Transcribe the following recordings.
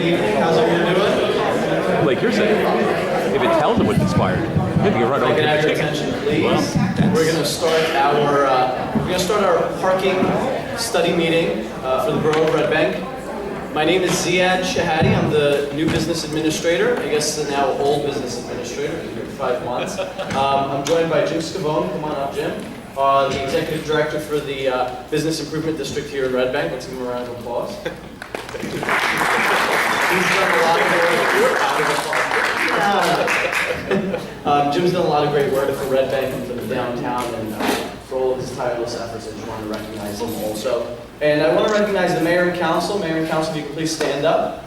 evening. How's everyone doing? Like you're saying, if it tells them what's inspired, maybe you run If I over can to have the your chicken. attention, please. We're going to start our parking study meeting for the Borough of Red Bank. My name is Ziad Shahadi. I'm the new business administrator. I guess the now old business administrator. Been here for 5 months. I'm joined by Jim Scavone. Come on up, Jim. The executive director for the Business Improvement District here in Red Bank. Let's give him a round of applause. He's done a lot of Jim's done a lot of great work for Red Bank and for the downtown, and for all of his tireless efforts. I just want to recognize him also. And I want to recognize the mayor and council. Mayor and council, if you could please stand up.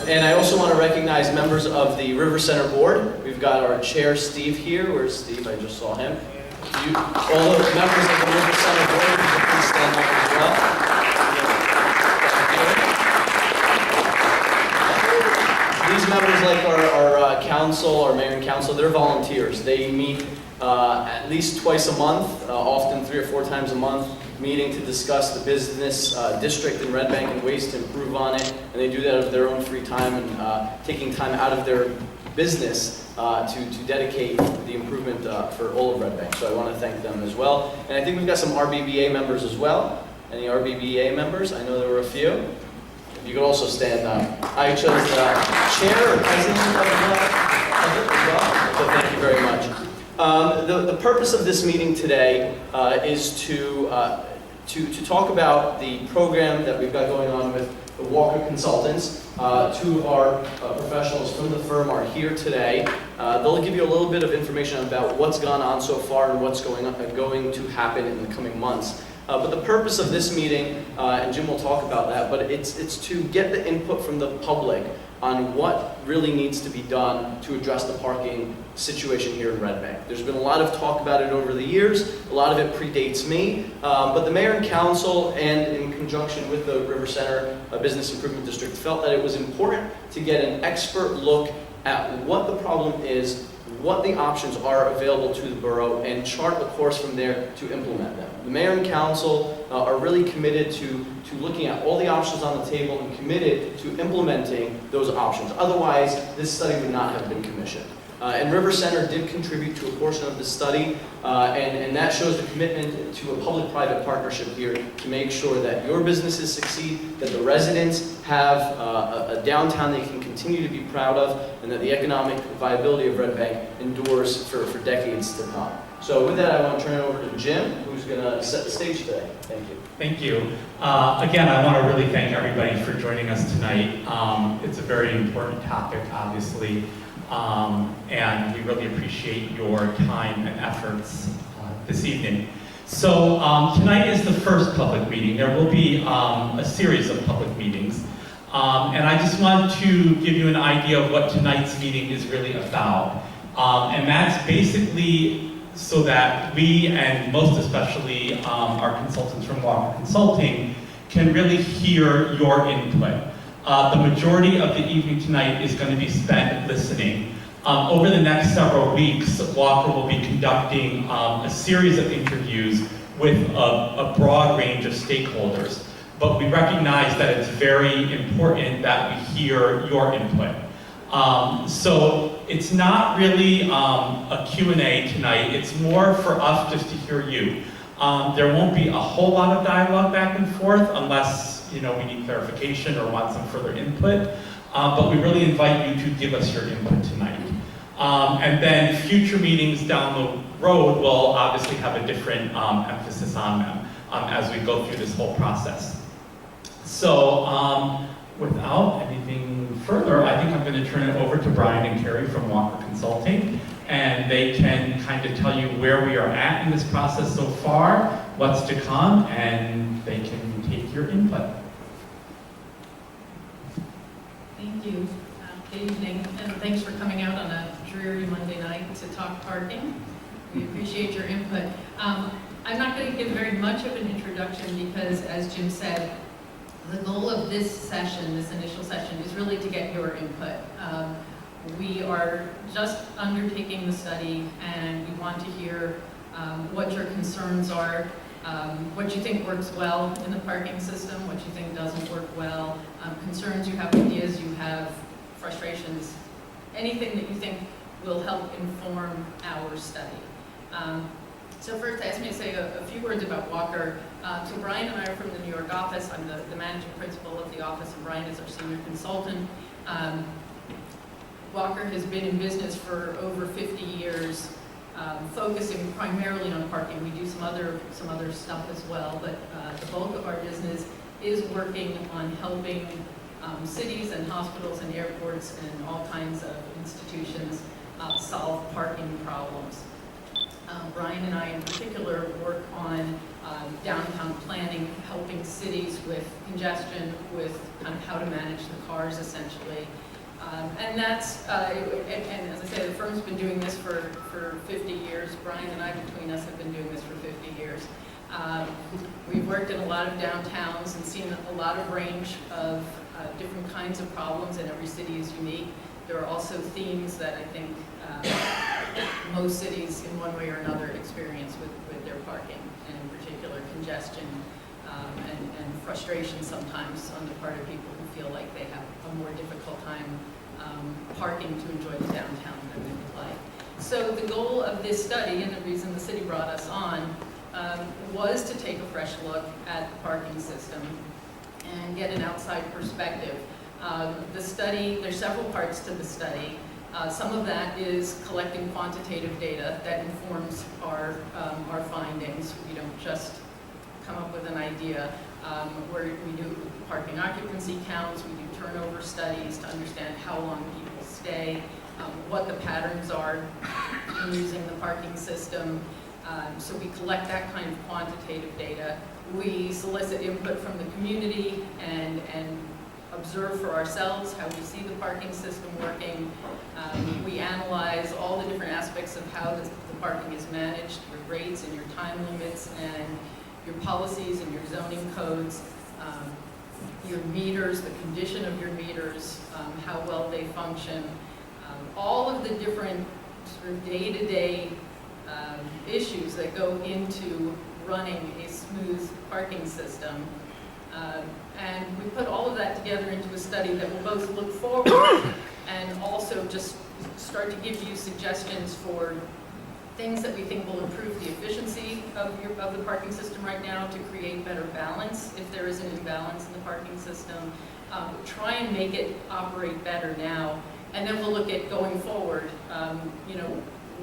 And I also want to recognize members of the River Center Board. We've got our chair, Steve, here. Where's Steve? I just saw him. All the members of the River Center Board, if you could please stand up as well. These members, like our council, our mayor and council, they're volunteers. They meet at least twice a month, often 3 or 4 times a month, meeting to discuss the business district in Red Bank and ways to improve on it. And they do that of their own free time and taking time out of their business to dedicate the improvement for all of Red Bank. So I want to thank them as well. And I think we've got some RBBA members as well. Any RBBA members? I know there were a few. You could also stand up. I chose chair or president of it as well, so thank you very much. The purpose of this meeting today is to talk about the program that we've got going on with the Walker Consultants. 2 of our professionals from the firm are here today. They'll give you a little bit of information about what's gone on so far and what's going to happen in the coming months. But the purpose of this meeting, and Jim will talk about that, but it's to get the input from the public on what really needs to be done to address the parking situation here in Red Bank. There's been a lot of talk about it over the years. A lot of it predates me. But the mayor and council, and in conjunction with the River Center Business Improvement District, felt that it was important to get an expert look at what the problem is, what the options are available to the borough, and chart a course from there to implement them. The mayor and council are really committed to looking at all the options on the table and committed to implementing those options. Otherwise, this study would not have been commissioned. And River Center did contribute to a portion of the study, and that shows the commitment to a public-private partnership here to make sure that your businesses succeed, that the residents have a downtown they can continue to be proud of, and that the economic viability of Red Bank endures for decades to come. So with that, I want to turn it over to Jim, who's going to set the stage today. Thank you. Thank you. Again, I want to really thank everybody for joining us tonight. It's a very important topic, obviously. And we really appreciate your time and efforts this evening. So tonight is the first public meeting. There will be a series of public meetings. And I just want to give you an idea of what tonight's meeting is really about. And that's basically so that we, and most especially our consultants from Walker Consulting, can really hear your input. The majority of the evening tonight is going to be spent listening. Over the next several weeks, Walker will be conducting a series of interviews with a broad range of stakeholders. But we recognize that it's very important that we hear your input. So it's not really a Q&A tonight. It's more for us just to hear you. There won't be a whole lot of dialogue back and forth unless we need clarification or want some further input. But we really invite you to give us your input tonight. And then future meetings down the road will obviously have a different emphasis on them as we go through this whole process. So without anything further, I think I'm going to turn it over to Brian and Carrie from Walker Consulting, and they can kind of tell you where we are at in this process so far, what's to come, and they can take your input. Thank you. Good evening, and thanks for coming out on a dreary Monday night to talk parking. We appreciate your input. I'm not going to give very much of an introduction because, as Jim said, the goal of this session, this initial session, is really to get your input. We are just undertaking the study, and we want to hear what your concerns are, what you think works well in the parking system, what you think doesn't work well, concerns you have, ideas you have, frustrations, anything that you think will help inform our study. So first, ask me to say a few words about Walker. So Brian and I are from the New York office. I'm the managing principal of the office, and Brian is our senior consultant. Walker has been in business for over 50 years, focusing primarily on parking. We do some other stuff as well, but the bulk of our business is working on helping cities and hospitals and airports and all kinds of institutions solve parking problems. Brian and I in particular work on downtown planning, helping cities with congestion, with kind of how to manage the cars essentially. And that's, and as I said, the firm's been doing this for 50 years. Brian and I, between us, have been doing this for 50 years. We've worked in a lot of downtowns and seen a lot of range of different kinds of problems, and every city is unique. There are also themes that I think most cities in one way or another experience with their parking, and in particular congestion and frustration sometimes on the part of people who feel like they have a more difficult time parking to enjoy the downtown than they would like. So the goal of this study, and the reason the city brought us on, was to take a fresh look at the parking system and get an outside perspective. The study, there's several parts to the study. Some of that is collecting quantitative data that informs our findings. We don't just come up with an idea. Where we do parking occupancy counts, we do turnover studies to understand how long people stay, what the patterns are in using the parking system. So we collect that kind of quantitative data. We solicit input from the community and observe for ourselves how we see the parking system working. We analyze all the different aspects of how the parking is managed, your rates and your time limits and your policies and your zoning codes, your meters, the condition of your meters, how well they function, all of the different sort of day-to-day issues that go into running a smooth parking system. And we put all of that together into a study that will both look forward and also just start to give you suggestions for things that we think will improve the efficiency of the parking system right now, to create better balance if there is an imbalance in the parking system. Try and make it operate better now, and then we'll look at going forward,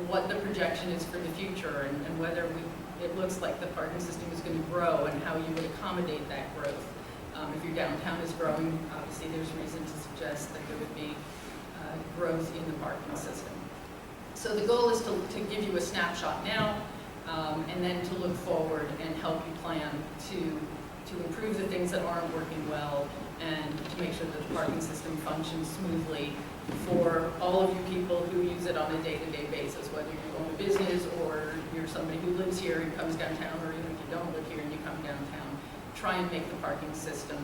what the projection is for the future and whether it looks like the parking system is going to grow and how you would accommodate that growth. If your downtown is growing, obviously there's reason to suggest that there would be growth in the parking system. So the goal is to give you a snapshot now, and then to look forward and help you plan to improve the things that aren't working well, and to make sure that the parking system functions smoothly for all of you people who use it on a day-to-day basis, whether you own a business or you're somebody who lives here and comes downtown, or even if you don't live here and you come downtown. Try and make the parking system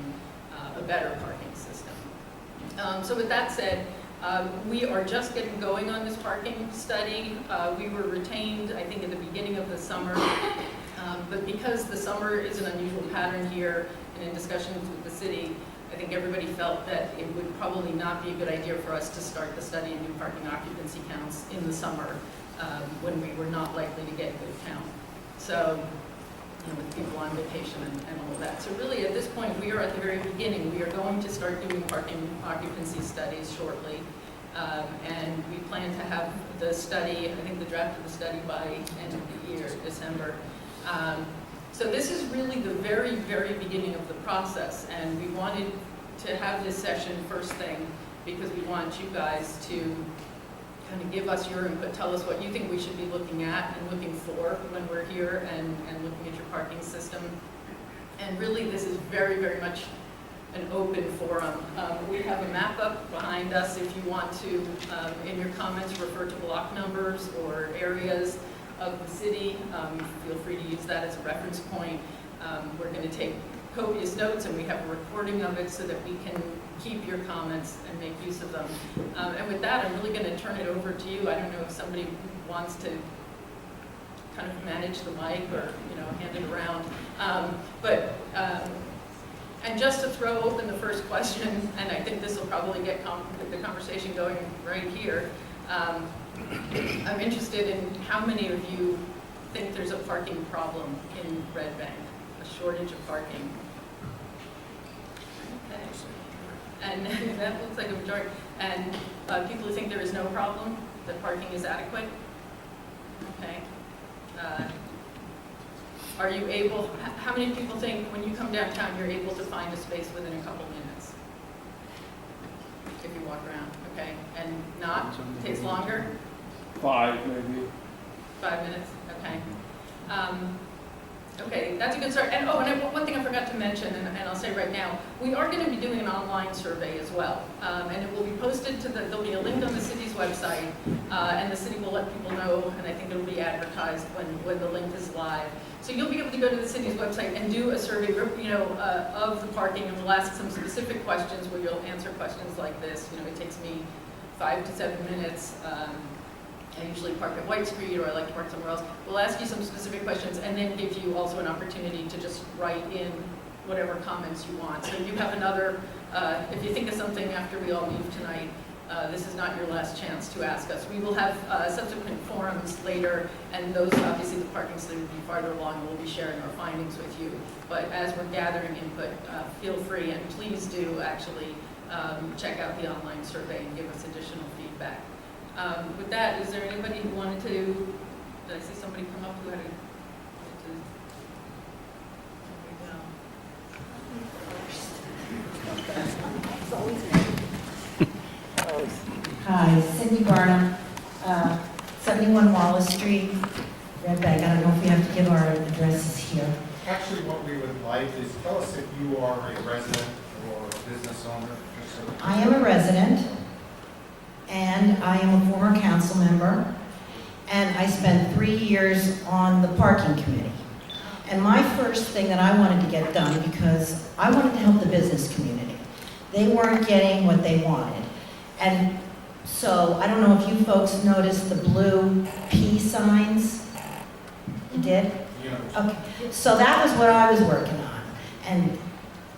a better parking system. So with that said, we are just getting going on this parking study. We were retained, I think, at the beginning of the summer, but because the summer is an unusual pattern here, and in discussions with the city, I think everybody felt that it would probably not be a good idea for us to start the study and do parking occupancy counts in the summer when we were not likely to get a good count. So, with people on vacation and all of that. So really, at this point, we are at the very beginning. We are going to start doing parking occupancy studies shortly. And we plan to have the study, I think the draft of the study by end of the year, December. So this is really the very, very beginning of the process. And we wanted to have this session first thing because we want you guys to kind of give us your input, tell us what you think we should be looking at and looking for when we're here and looking at your parking system. And really, this is very, very much an open forum. We have a map up behind us if you want to, in your comments, refer to block numbers or areas of the city. Feel free to use that as a reference point. We're going to take copious notes, and we have a recording of it so that we can keep your comments and make use of them. And with that, I'm really going to turn it over to you. I don't know if somebody wants to kind of manage the mic or, hand it around. And just to throw open the first question, and I think this will probably get the conversation going right here, I'm interested in how many of you think there's a parking problem in Red Bank, a shortage of parking. Okay. And that looks like a majority. And people who think there is no problem, that parking is adequate? Okay. Are you able, how many people think when you come downtown, you're able to find a space within a couple minutes? If you walk around, okay? And not? Takes longer? 5 maybe. 5 minutes, okay. Okay, that's a good start. And one thing I forgot to mention, and I'll say right now, we are going to be doing an online survey as well. And it will be posted to there'll be a link on the city's website, and the city will let people know, and I think it'll be advertised when the link is live. So you'll be able to go to the city's website and do a survey, of the parking, and we'll ask some specific questions where you'll answer questions like this. It takes me 5 to 7 minutes. I usually park at White Street, or I like to park somewhere else. We'll ask you some specific questions and then give you also an opportunity to just write in whatever comments you want. So you have another, if you think of something after we all leave tonight, this is not your last chance to ask us. We will have subsequent forums later, and those, obviously, the parking study will be farther along, and we'll be sharing our findings with you. But as we're gathering input, feel free, and please do actually check out the online survey and give us additional feedback. With that, is there anybody who wanted to, did I see somebody come up who had there we go. Hi, Cindy Barnum, 71 Wallace Street, Red Bank. I don't know if we have to give our addresses here. Actually, what we would like is tell us if you are a resident or a business owner. I am a resident, and I am a former council member, and I spent 3 years on the parking committee. And my first thing that I wanted to get done, because I wanted to help the business community. They weren't getting what they wanted. And so, I don't know if you folks noticed the blue P signs? You did? Yeah. Okay, so that was what I was working on. And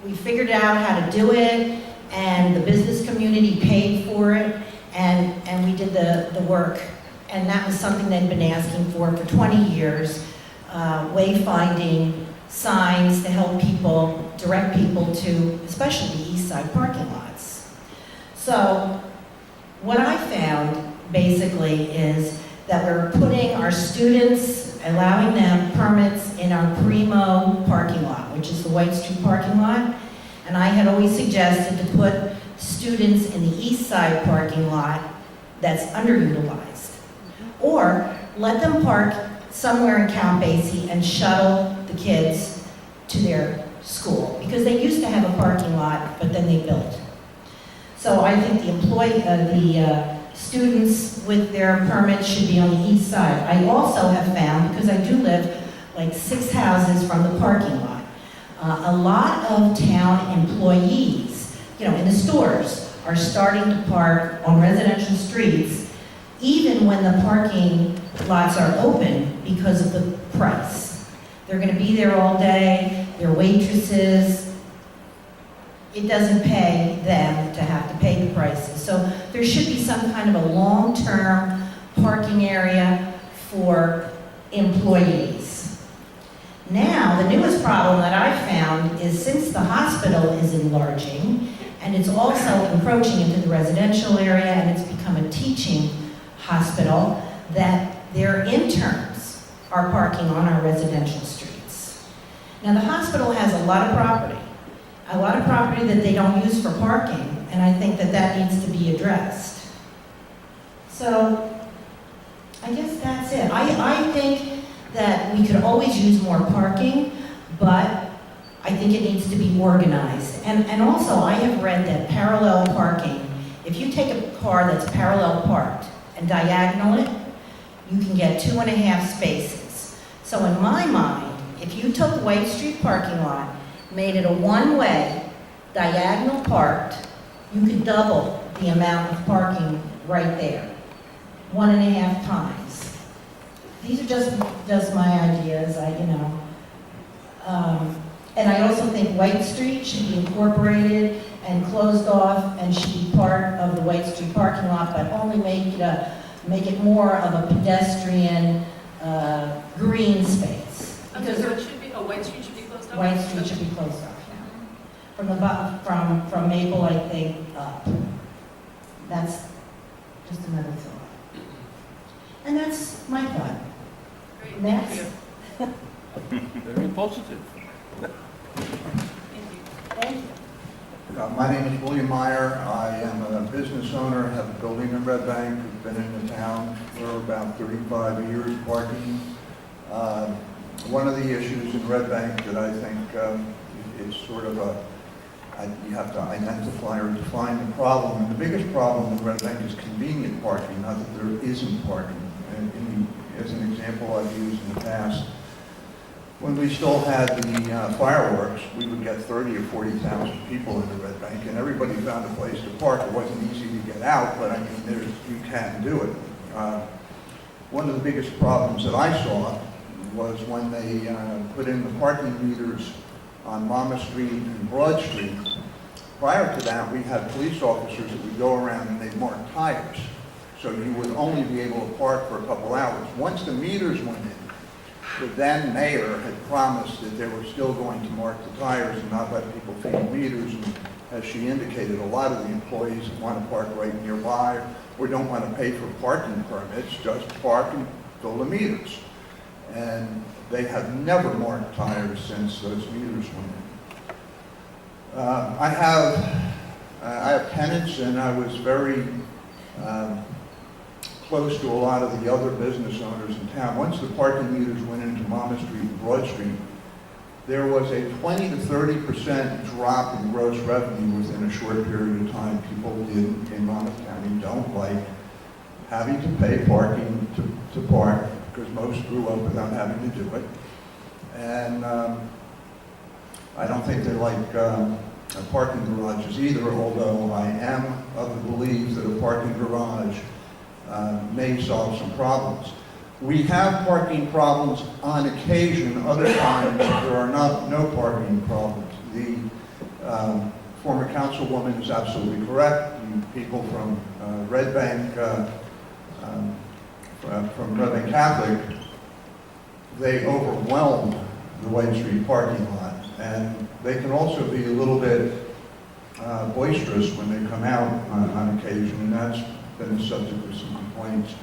we figured out how to do it, and the business community paid for it, and we did the work. And that was something they'd been asking for 20 years, wayfinding signs to help people, direct people to, especially the east side parking lots. So what I found basically is that we're putting our students, allowing them permits in our Primo parking lot, which is the White Street parking lot. And I had always suggested to put students in the east side parking lot that's underutilized. Or let them park somewhere in Count Basie and shuttle the kids to their school. Because they used to have a parking lot, but then they built. So I think the students with their permits should be on the east side. I also have found, because I do live like 6 houses from the parking lot, a lot of town employees, in the stores, are starting to park on residential streets, even when the parking lots are open, because of the price. They're going to be there all day, they're waitresses. It doesn't pay them to have to pay the prices. So there should be some kind of a long-term parking area for employees. Now, the newest problem that I've found is since the hospital is enlarging, and it's also encroaching into the residential area, and it's become a teaching hospital, that their interns are parking on our residential streets. Now, the hospital has a lot of property that they don't use for parking, and I think that that needs to be addressed. So, I guess that's it. I think that we could always use more parking, but I think it needs to be organized. And also, I have read that parallel parking, if you take a car that's parallel parked and diagonal it, you can get 2.5 spaces. So in my mind, if you took White Street parking lot, made it a one-way, diagonal parked, you could double the amount of parking right there, 1.5 times. these are just my ideas, and I also think White Street should be incorporated and closed off and should be part of the White Street parking lot, but only make it more of a pedestrian, green space. Okay, so it should be, White Street should be closed off? White Street should be closed off, yeah. From Maple, I think, up. That's just another thought. And that's my thought. Great, thank Next. you. Very positive. Thank you. Thank you. My name is William Meyer. I am a business owner, have a building in Red Bank, have been in the town for about 35 years parking. One of the issues in Red Bank that I think is sort of you have to identify or define the problem. And the biggest problem in Red Bank is convenient parking, not that there isn't parking. And as an example I've used in the past, when we still had the fireworks, we would get 30 or 40,000 people in the Red Bank, and everybody found a place to park. It wasn't easy to get out, but I mean, you can do it. One of the biggest problems that I saw was when they put in the parking meters on Monmouth Street and Broad Street. Prior to that, we had police officers that would go around and they'd mark tires. So you would only be able to park for a couple hours. Once the meters went in, the then mayor had promised that they were still going to mark the tires and not let people feed the meters. And as she indicated, a lot of the employees want to park right nearby or don't want to pay for parking permits, just park and fill the meters. And they have never marked tires since those meters went in. I have tenants, and I was very close to a lot of the other business owners in town. Once the parking meters went into Monmouth Street and Broad Street, there was a 20 to 30% drop in gross revenue within a short period of time. People in Monmouth County don't like having to pay parking to park, because most grew up without having to do it. And I don't think they like parking garages either, although I am of the belief that a parking garage may solve some problems. We have parking problems on occasion. Other times there are no parking problems. The former councilwoman is absolutely correct. People from Red Bank, from Red Bank Catholic, they overwhelm the White Street parking lot, and they can also be a little bit boisterous when they come out on occasion, and that's been the subject of some complaints.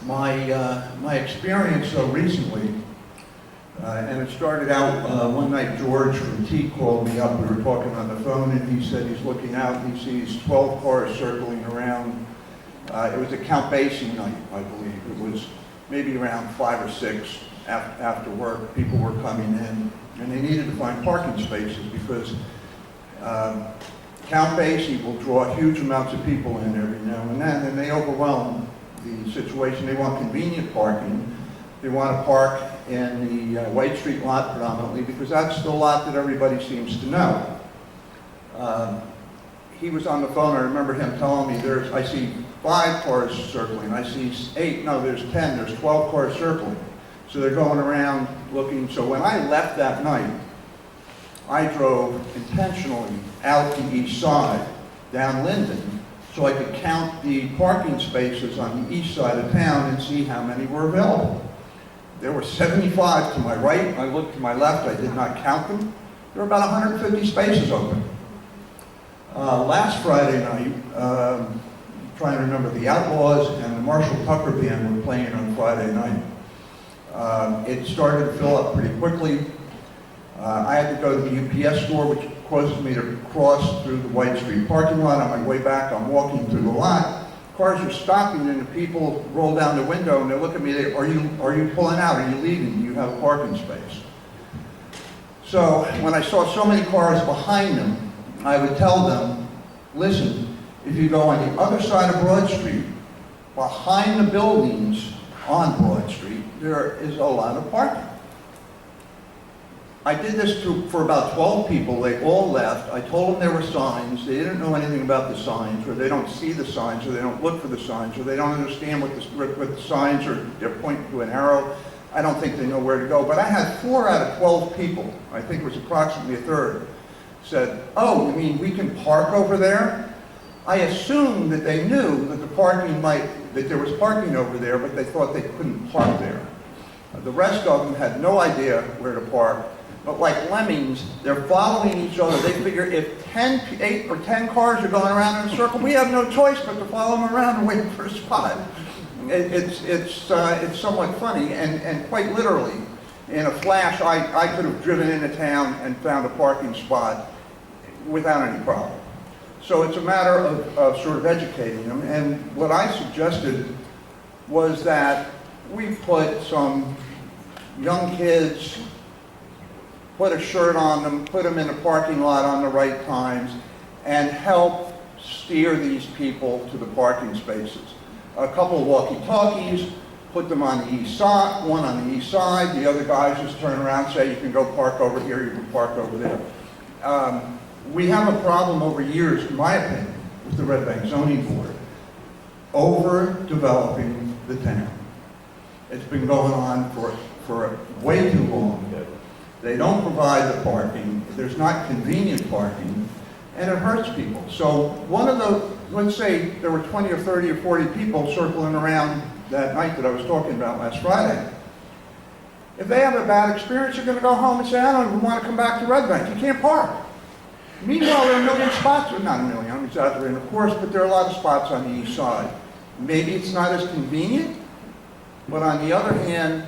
My experience though recently, and it started out one night. George from T called me up. We were talking on the phone, and he said he's looking out and he sees 12 cars circling around. It was a Count Basie night, I believe. It was maybe around 5 or 6 after work. People were coming in, and they needed to find parking spaces because Count Basie will draw huge amounts of people in every now and then, and they overwhelm the situation. They want convenient parking. They want to park in the White Street lot predominantly because that's the lot that everybody seems to know. He was on the phone. I remember him telling me, I see 5 cars circling. I see 8. No, there's 10. There's 12 cars circling. So they're going around looking. So when I left that night, I drove intentionally out the east side, down Linden, so I could count the parking spaces on the east side of town and see how many were available. There were 75 to my right. I looked to my left. I did not count them. There were about 150 spaces open. Last Friday night, trying to remember, the Outlaws and the Marshall Tucker Band were playing on Friday night. It started to fill up pretty quickly. I had to go to the UPS store, which causes me to cross through the White Street parking lot. On my way back, I'm walking through the lot. Cars are stopping, and the people roll down the window, and they look at me. Are you pulling out? Are you leaving? Do you have a parking space? So when I saw so many cars behind them, I would tell them, listen, if you go on the other side of Broad Street, behind the buildings on Broad Street, there is a lot of parking. I did this for about 12 people. They all left. I told them there were signs. They didn't know anything about the signs, or they don't see the signs, or they don't look for the signs, or they don't understand what the signs are. They're pointing to an arrow. I don't think they know where to go. But I had 4 out of 12 people, I think it was approximately a third, said, "Oh, you mean we can park over there?" I assumed that they knew that that there was parking over there, but they thought they couldn't park there. The rest of them had no idea where to park. But like lemmings, they're following each other. They figure if 8 or 10 cars are going around in a circle, we have no choice but to follow them around and wait for a spot. It's somewhat funny, and quite literally, in a flash, I could have driven into town and found a parking spot without any problem. So it's a matter of sort of educating them. And what I suggested was that we put some young kids, put a shirt on them, put them in the parking lot on the right times, and help steer these people to the parking spaces. A couple of walkie-talkies, put them on the east side, one on the east side, the other guys just turn around and say, you can go park over here, you can park over there. We have a problem over years, in my opinion, with the Red Bank Zoning Board, overdeveloping the town. It's been going on for way too long. They don't provide the parking, there's not convenient parking, and it hurts people. So let's say there were 20 or 30 or 40 people circling around that night that I was talking about last Friday. If they have a bad experience, they're going to go home and say, I don't even want to come back to Red Bank. You can't park. Meanwhile, there are a million spots, not a million, I'm exaggerating of course, but there are a lot of spots on the east side. Maybe it's not as convenient, but on the other hand,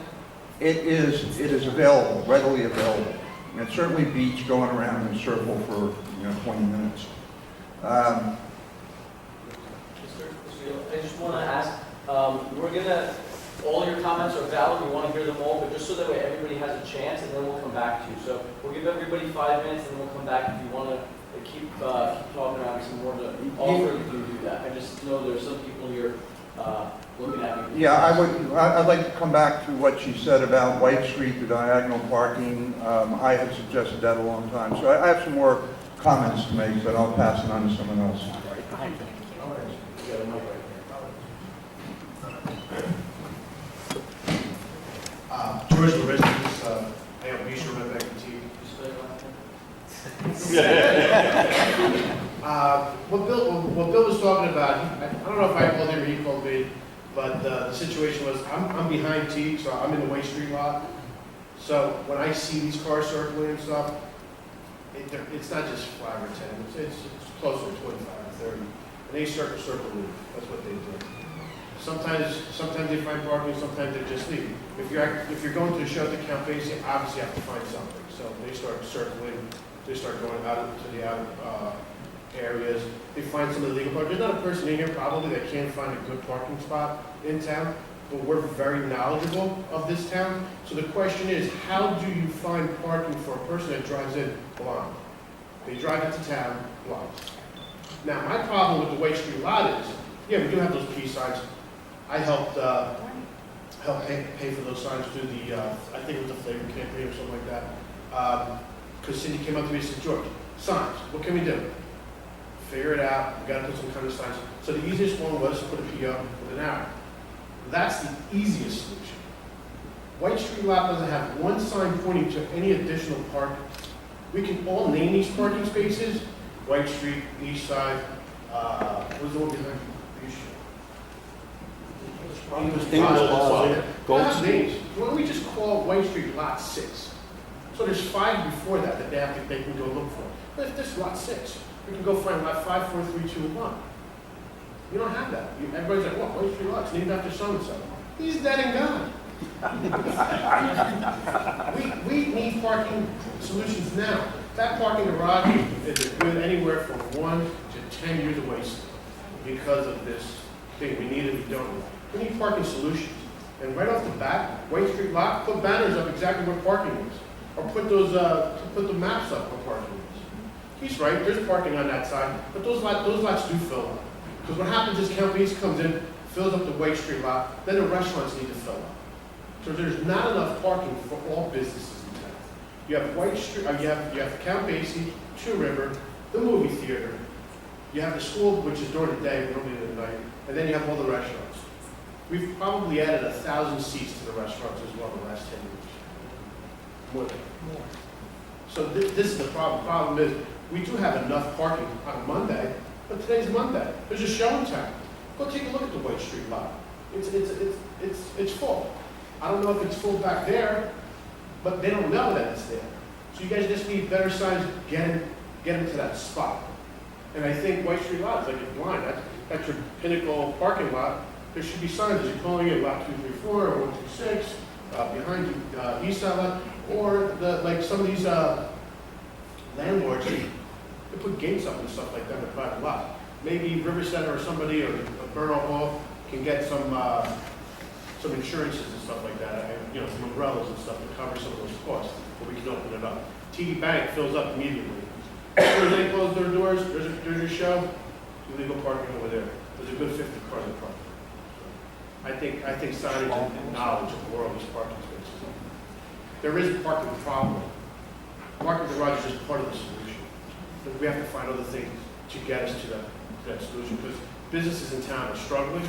it is available, readily available. And it certainly beats going around in a circle for 20 minutes. I just want to ask, all your comments are valid, we want to hear them all, but just so that way everybody has a chance, and then we'll come back to you. So we'll give everybody 5 minutes, and then we'll come back if you want to keep talking around some more to offer, you can do that. I just know there's some people here looking at me. Yeah, I'd like to come back to what she said about White Street, the diagonal parking. I had suggested that a long time. So I have some more comments to make, but I'll pass it on to someone else. George Loristis, I have Misha Red Bank TV. What Bill was talking about, I don't know if I called him or he called me, but the situation was, I'm behind T, so I'm in the White Street lot. So when I see these cars circling and stuff, it's not just 5 or 10, it's closer to 25 or 30. And they circle loop, that's what they do. Sometimes they find parking, sometimes they just leave. If you're going to a shelter count base, you obviously have to find something. So they start circling, they start going out to the outer areas. They find some illegal parking. There's not a person in here probably that can't find a good parking spot in town, but we're very knowledgeable of this town. So the question is, how do you find parking for a person that drives in blind? They drive into town blind. Now, my problem with the White Street lot is, yeah, we do have those P signs. I helped pay for those signs through the, I think it was the Flavor campaign or something like that. Because Cindy came up to me and said, George, signs, what can we do? Figure it out, we got to put some kind of signs. So the easiest one was to put a P up with an arrow. That's the easiest solution. White Street lot doesn't have one sign pointing to any additional parking. We can all name these parking spaces, White Street, East Side, what was the one behind you? Names. Why don't we just call White Street Lot 6? So there's 5 before that they can go look for. But if this Lot 6, we can go find Lot 5, 4, 3, 2, 1. You don't have that. Everybody's like, what? White Street Lot's named after so-and-so. He's dead and gone. we need parking solutions now. That parking garage is good anywhere from 1 to 10 years away because of this thing. We need it, we don't. We need parking solutions. And right off the bat, White Street lot, put banners up exactly where parking is. Or put the maps up where parking is. He's right, there's parking on that side, but those lots do fill up. Because what happens is Count Basie comes in, fills up the White Street lot, then the restaurants need to fill up. So there's not enough parking for all businesses in town. You have White Street, you have Count Basie, Shoe River, the movie theater. You have the school, which is during the day, we don't need it at night, and then you have all the restaurants. We've probably added 1,000 seats to the restaurants as well in the last 10 years. More than. So this is the problem. The problem is, we do have enough parking on Monday, but today's Monday. There's a show in town. Go take a look at the White Street lot. It's full. I don't know if it's full back there, but they don't know that it's there. So you guys just need better signs, get them to that spot. And I think White Street lot is like a blind. That's your pinnacle parking lot. There should be signs as you're calling it lot 234 or 126, behind you, east side lot, or like some of these landlords, they put gates up and stuff like that in the private lot. Maybe River Center or somebody or Borough Hall can get some insurances and stuff like that, and, some umbrellas and stuff to cover some of those costs, but we can open it up. TD Bank fills up immediately. As soon as they close their doors, there's a show, illegal parking over there. There's a good 50 cars in front. I think signage and knowledge of where all these parking spaces are. There is a parking problem. Parking garage is just part of the solution. But we have to find other things to get us to that solution, because businesses in town are struggling.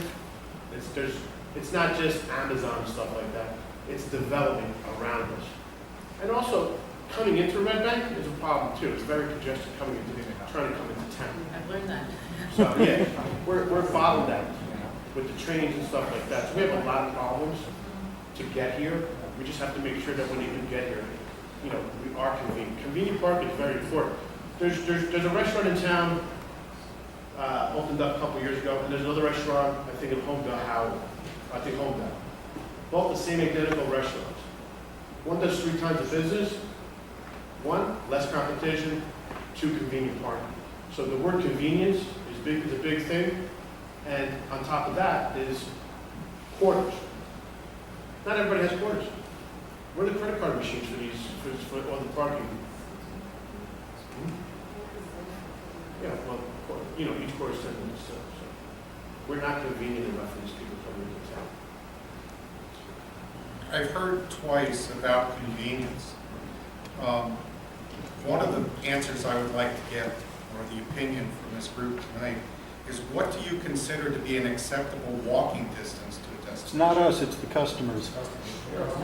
It's not just Amazon and stuff like that. It's developing around us. And also, coming into Red Bank is a problem too. It's very congested trying to come into town. I've learned that. So yeah, we're bottlenecked with the trains and stuff like that. So we have a lot of problems to get here. We just have to make sure that when you do get here, we are convenient. Convenient parking is very important. There's a restaurant in town, opened up a couple years ago, and there's another restaurant, I think in Homedale. Both the same identical restaurants. One does 3 times the business. 1, less competition. 2, convenient parking. So the word convenience is a big thing. And on top of that is quarters. Not everybody has quarters. Where are the credit card machines for all the parking? Yeah, well, each quarter is 10 minutes. So we're not convenient enough for these people coming into town. I've heard twice about convenience. One of the answers I would like to get, or the opinion from this group tonight, is what do you consider to be an acceptable walking distance to a destination? It's not us, it's the customers.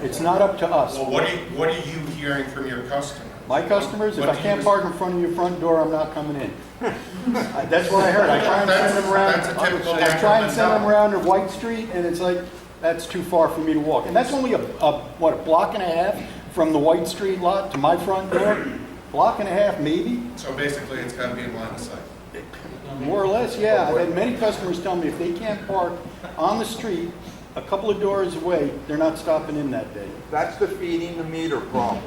It's not up to us. Well, what are you hearing from your customers? My customers, if What I do can't you- park in front of your front door, I'm not coming in. That's what I heard. I try and send them around. That's a typical I try and send them mentality. around to White Street, and it's like, that's too far for me to walk. And that's only a block and a half from the White Street lot to my front door? Block and a half, maybe? So basically, it's got to be in line of sight. More or less, yeah. I've had many customers tell me if they can't park on the street a couple of doors away, they're not stopping in that day. That's the feeding the meter problem.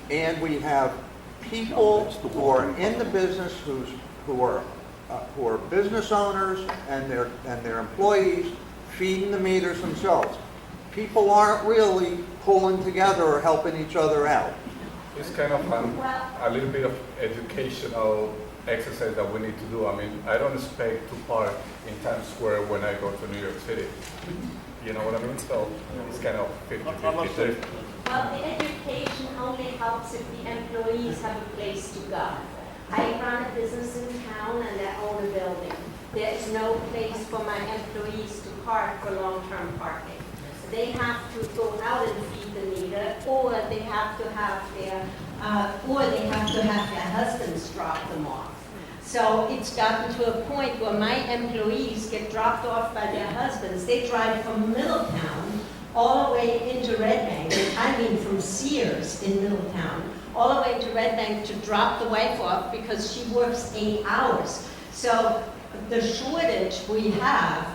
And we have people who are in the business who are business owners and their employees feeding the meters themselves. People aren't really pulling together or helping each other out. It's kind of a little bit of educational exercise that we need to do. I mean, I don't expect to park in Times Square when I go to New York City. You know what I mean? So it's kind of 50-50. Well, the education only helps if the employees have a place to go. I run a business in town and I own a building. There is no place for my employees to park for long-term parking. They have to go out and feed the meter, or they have to have their husbands drop them off. So it's gotten to a point where my employees get dropped off by their husbands. They drive from Middletown all the way into Red Bank, I mean from Sears in Middletown, all the way to Red Bank to drop the wife off because she works 8 hours. So the shortage we have,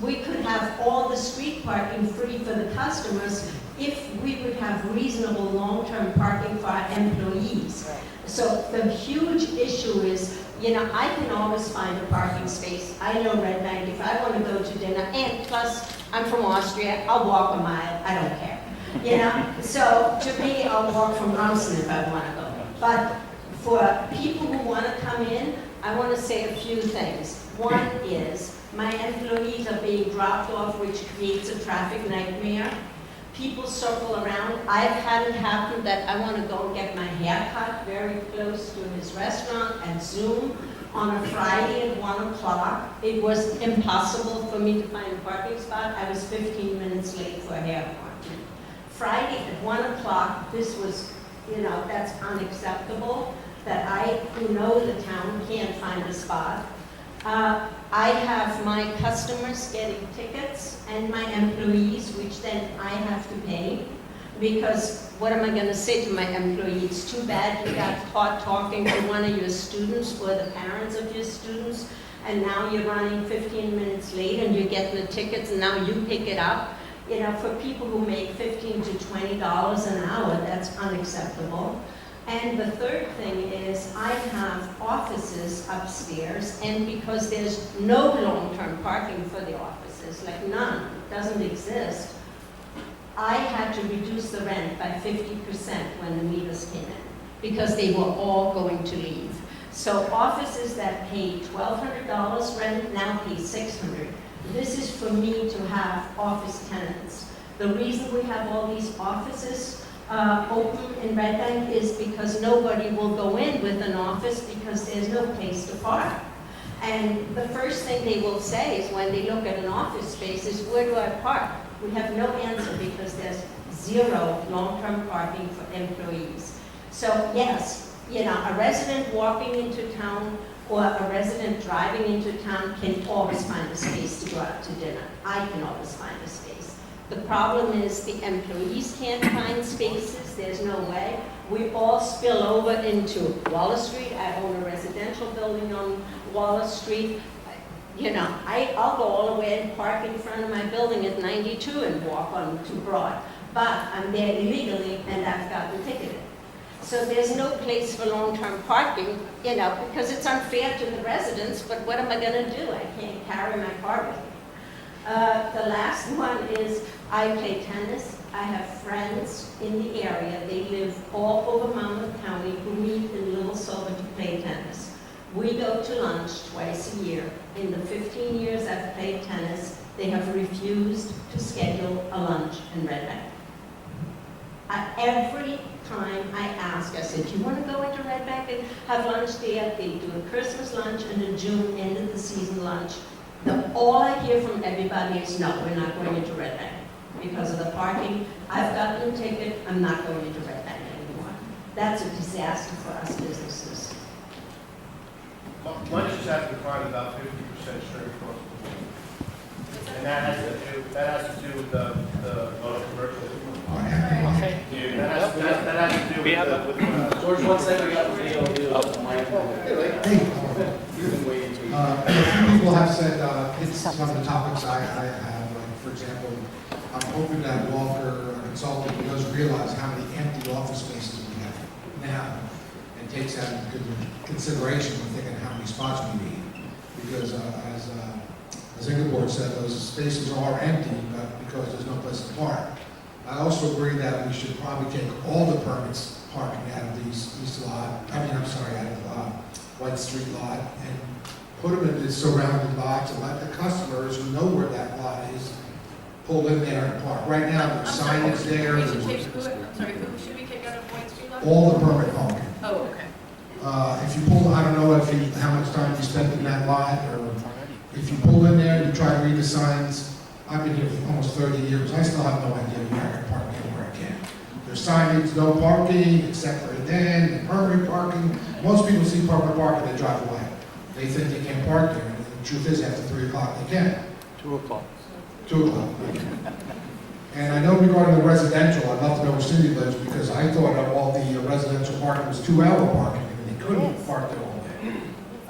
we could have all the street parking free for the customers if we would have reasonable long-term parking for our employees. So the huge issue is, I can always find a parking space. I know Red Bank, if I want to go to dinner, and plus, I'm from Austria, I'll walk a mile, I don't care. So to me, I'll walk from Rumson if I want to go. But for people who want to come in, I want to say a few things. One is, my employees are being dropped off, which creates a traffic nightmare. People circle around. I've had it happen that I want to go and get my hair cut very close to his restaurant at Zoom on a Friday at 1 o'clock. It was impossible for me to find a parking spot. I was 15 minutes late for a hair appointment. Friday at 1 o'clock, this was, that's unacceptable, that I, who know the town, can't find a spot. I have my customers getting tickets and my employees, which then I have to pay. Because what am I going to say to my employees? It's too bad you got caught talking to one of your students or the parents of your students, and now you're running 15 minutes late and you're getting the tickets and now you pick it up. For people who make $15 to $20 an hour, that's unacceptable. And the third thing is I have offices upstairs, and because there's no long-term parking for the offices, like none, doesn't exist, I had to reduce the rent by 50% when the meters came in, because they were all going to leave. So offices that pay $1,200 rent now pay $600. This is for me to have office tenants. The reason we have all these offices open in Red Bank is because nobody will go in with an office because there's no place to park. And the first thing they will say is when they look at an office space is, where do I park? We have no answer because there's zero long-term parking for employees. So yes, a resident walking into town or a resident driving into town can always find a space to go out to dinner. I can always find a space. The problem is the employees can't find spaces. There's no way. We all spill over into Wallace Street. I own a residential building on Wallace Street. I'll go all the way and park in front of my building at 92 and walk on to Broad. But I'm there illegally and I've gotten ticketed. So there's no place for long-term parking, because it's unfair to the residents, but what am I going to do? I can't carry my car with me. The last one is I play tennis. I have friends in the area. They live all over Monmouth County who meet in Little Silver to play tennis. We go to lunch twice a year. In the 15 years I've played tennis, they have refused to schedule a lunch in Red Bank. Every time I ask, I said, do you want to go into Red Bank and have lunch there? They do a Christmas lunch and a June end of the season lunch. All I hear from everybody is, no, we're not going into Red Bank because of the parking. I've gotten a ticket, I'm not going into Red Bank anymore. That's a disaster for us businesses. Lunches have declined about 50% straight across the board. And that has to do with the commercial. Okay. Yeah, that has to do with George, one second, we got the video. A few people have said it's some of the topics I have, like, for example, I'm hoping that Walker, a consultant, does realize how many empty office spaces we have now and takes that into consideration when thinking how many spots we need. Because as Ingeborg said, those spaces are empty, but because there's no place to park. I also agree that we should probably take all the permits parking out of out of White Street lot and put them in the surrounding lots and let the customers who know where that lot is pull in there and park. Right now, there's signage there. Who should we kick out of White Street lot? All the permit parking. Oh, okay. If you pull, I don't know how much time you spent in that lot, or if you pull in there, you try to read the signs. I've been here for almost 30 years. I still have no idea where I can park anywhere I can. There's signage, no parking, except for then, permanent parking. Most people see permanent parking, they drive away. They think they can't park there, and the truth is, after 3 o'clock, they can. 2 o'clock. 2 o'clock. And I know regarding the residential, I'd love to know where Cindy lives, because I thought of all the residential parking was 2-hour parking, and they couldn't park there all day.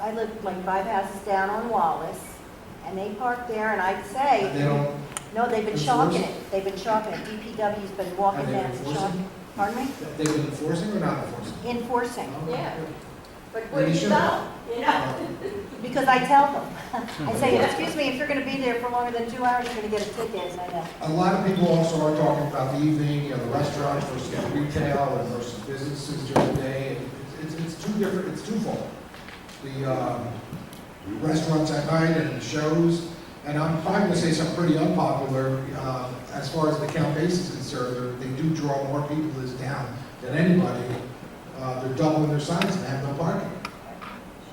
I live like 5 houses down on Wallace, and they park there, and I'd say, They don't, no, they've been chalking it. They've been chalking it. DPW's been walking Are they down and enforcing? chalking. Pardon me? they've been enforcing or not enforcing? Enforcing, Yeah. But Maybe where do you should. go? because I tell them. I say, excuse me, if you're gonna be there for longer than 2 hours, you're gonna get a ticket, and I know. A lot of people also are talking about the evening, the restaurants versus retail and versus businesses during the day. It's two different, it's twofold. The restaurants at night and the shows, And I'm probably going to say something pretty unpopular, as far as the Count Basie is concerned, they do draw more people to this town than anybody. They're doubling their signs and have no parking.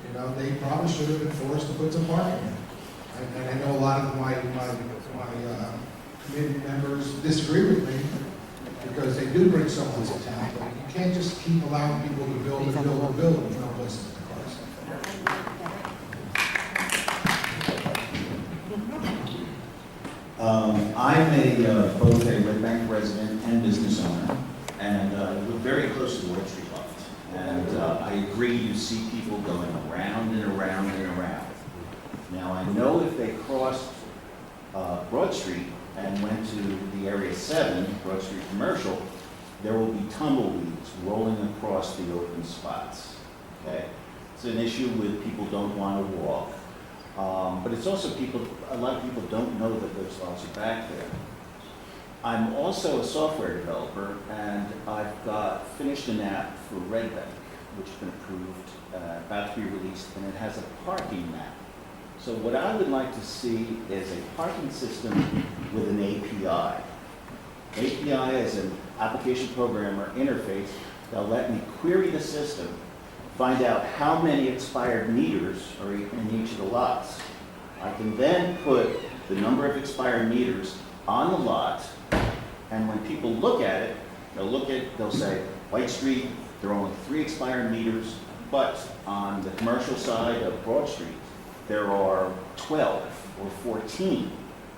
You know, they probably should have been forced to put some parking in. And I know a lot of my committee members disagree with me because they do bring someone to town, but you can't just keep allowing people to build and build and build with no place to put the cars. I'm both a Red Bank resident and business owner, and I live very close to the White Street lot. And I agree, you see people going around and around and around. Now, I know if they crossed Broad Street and went to the Area 7, Broad Street Commercial, there will be tumbleweeds rolling across the open spots, okay? It's an issue with people don't want to walk. But it's also a lot of people don't know that those lots are back there. I'm also a software developer, and I've finished an app for Red Bank, which has been approved, about to be released, and it has a parking map. So what I would like to see is a parking system with an API. API is an application programmer interface that'll let me query the system, find out how many expired meters are in each of the lots. I can then put the number of expired meters on the lot, and when people look at it, they'll say, White Street, there are only 3 expired meters, but on the commercial side of Broad Street, there are 12 or 14.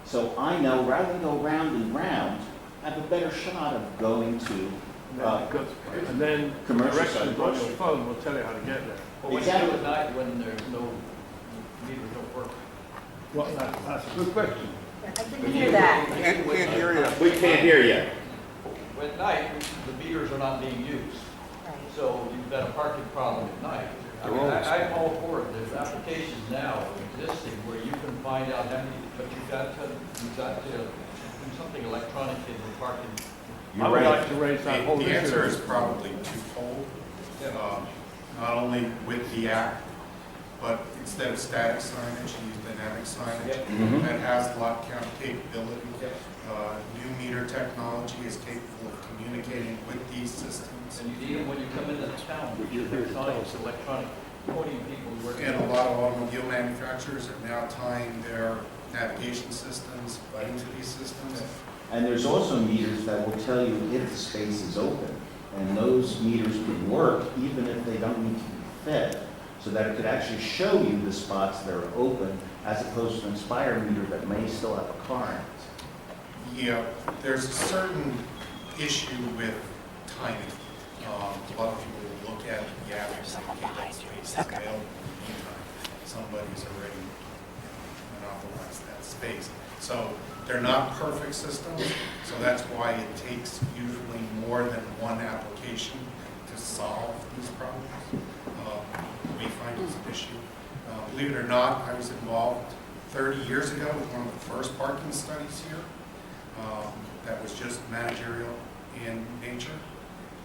So I know, rather than go round and round, I have a better shot of going to and then commercial directions side on of Broad your Street. phone will tell you how to get there. Well, what do you do at night when there's no meters don't work? Well, that's a good question. I couldn't hear that. Can't hear you. We can't hear you. At night, the meters are not being used, so you've got a parking problem at night. I mean, I'm all for it. There's applications now existing where you can find out how many, but you've got to do something electronic in the parking. I would like to raise that whole The issue. answer is probably twofold. Not only with the app, but instead of static signage, use dynamic signage that has lot count capability. New meter technology is capable of communicating with these systems. And you need them when you come into the town, with your electronic coding people working. And a lot of automobile manufacturers are now tying their navigation systems into these systems. And there's also meters that will tell you if the space is open. And those meters could work even if they don't need to be fed, so that it could actually show you the spots that are open as opposed to an expired meter that may still have a car in it. Yeah, there's a certain issue with timing. A lot of people will look at the app and say, okay, that space is available. Meantime, somebody's already monopolized that space. So they're not perfect systems, so that's why it takes usually more than one application to solve these problems. We find it's an issue. Believe it or not, I was involved 30 years ago with one of the first parking studies here. That was just managerial in nature,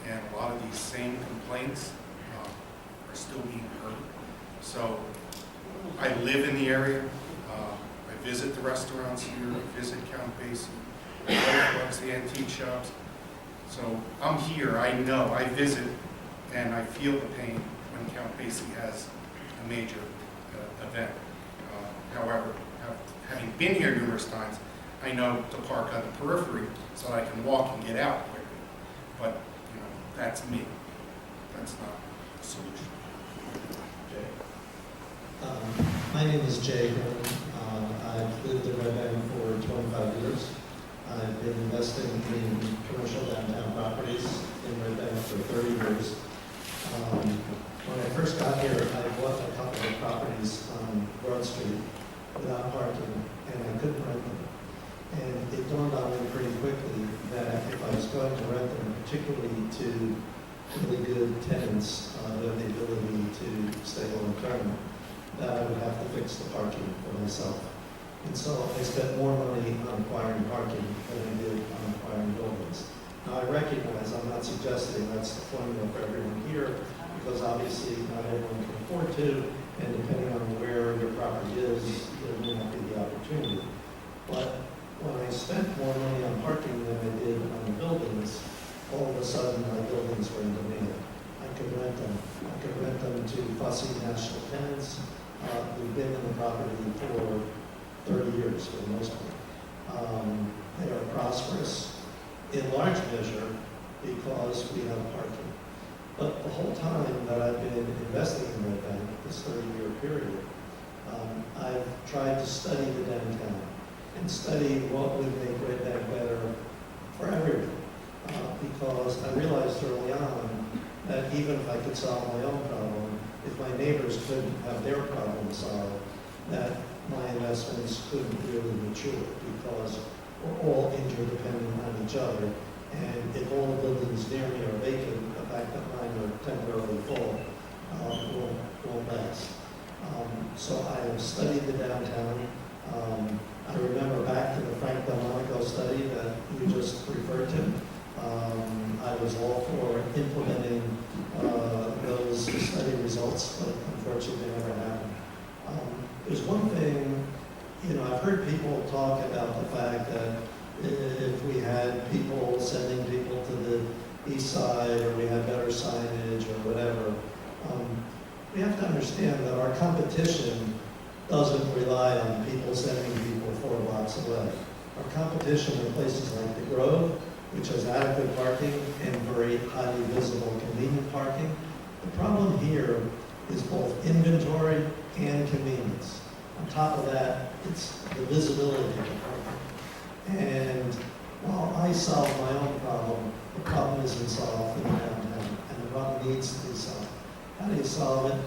and a lot of these same complaints are still being heard. So I live in the area. I visit the restaurants here. I visit Count Basie. I go to the antique shops. So I'm here. I know. I visit, and I feel the pain when Count Basie has a major event. However, having been here numerous times, I know to park on the periphery so I can walk and get out quickly. But, that's me. That's not the solution. Jay? My name is Jay Herman. I've lived in Red Bank for 25 years. I've been investing in commercial downtown properties in Red Bank for 30 years. When I first got here, I bought a couple of properties on Broad Street without parking, and I couldn't rent them. And it dawned on me pretty quickly that if I was going to rent them, particularly to really good tenants who have the ability to stay long term, that I would have to fix the parking for myself. And so I spent more money on acquiring parking than I did on acquiring buildings. Now I recognize, I'm not suggesting that's the formula for everyone here, because obviously not everyone can afford to, and depending on where your property is, there may not be the opportunity. But when I spent more money on parking than I did on the buildings, all of a sudden my buildings were in demand. I could rent them. I could rent them to fussy national tenants. We've been in the property for 30 years for the most part. They are prosperous in large measure because we have parking. But the whole time that I've been investing in Red Bank, this 30-year period, I've tried to study the downtown and study what would make Red Bank better for everyone. Because I realized early on that even if I could solve my own problem, if my neighbors couldn't have their problem solved, that my investments couldn't really mature because we're all interdependent on each other. And if all the buildings near me are vacant, the fact that mine are temporarily full won't last. So I have studied the downtown. I remember back to the Frank Delmonico study that you just referred to. I was all for implementing those study results, but unfortunately they never happened. There's one thing, I've heard people talk about the fact that if we had people sending people to the east side, or we had better signage or whatever, we have to understand that our competition doesn't rely on people sending people 4 blocks away. Our competition in places like the Grove, which has adequate parking and very highly visible, convenient parking. The problem here is both inventory and convenience. On top of that, it's the visibility of the parking. And while I solve my own problem, the problem isn't solved in the downtown, and the problem needs to be solved. How do you solve it?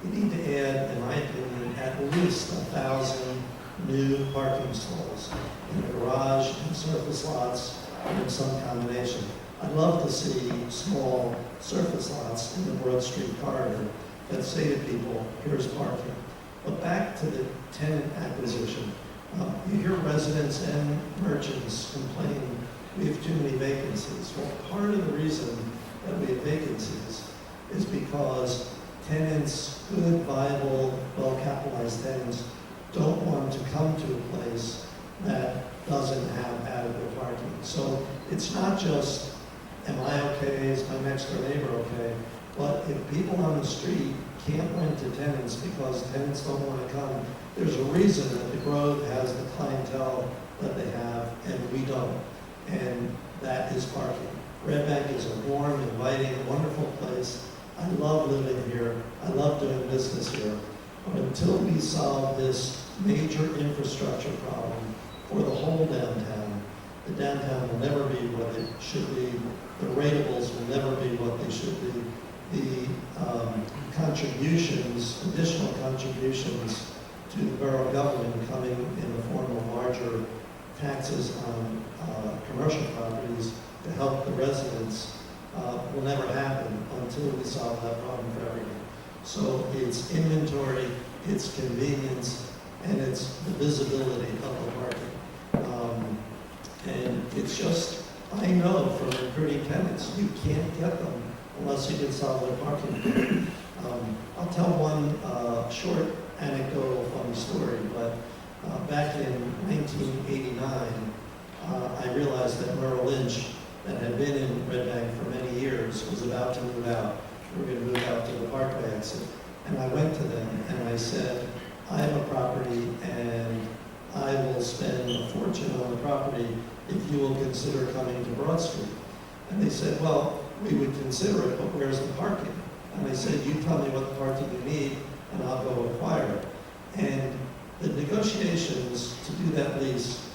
You need to add, in my opinion, at least 1,000 new parking stalls in the garage and surface lots, in some combination. I'd love to see small surface lots in the Broad Street corridor that say to people, here's parking. But back to the tenant acquisition. You hear residents and merchants complain we have too many vacancies. Well, part of the reason that we have vacancies is because tenants, good, viable, well-capitalized tenants, don't want to come to a place that doesn't have adequate parking. So it's not just, am I okay, is my next door neighbor okay? But if people on the street can't rent to tenants because tenants don't want to come, there's a reason that the Grove has the clientele that they have and we don't. And that is parking. Red Bank is a warm, inviting, wonderful place. I love living here. I love doing business here. But until we solve this major infrastructure problem for the whole downtown, the downtown will never be what it should be. The ratables will never be what they should be. The contributions, additional contributions to the borough government coming in the form of larger taxes on commercial properties to help the residents will never happen until we solve that problem for everyone. So it's inventory, it's convenience, and it's the visibility of the parking. And it's just, I know from recruiting tenants, you can't get them unless you can solve their parking. I'll tell one short anecdotal funny story, but back in 1989, I realized that Merrill Lynch, that had been in Red Bank for many years, was about to move out. We were going to move out to the Parkway exit. And I went to them and I said, I have a property and I will spend a fortune on the property if you will consider coming to Broad Street. And they said, well, we would consider it, but where's the parking? And I said, you tell me what the parking you need and I'll go acquire it. And the negotiations to do that lease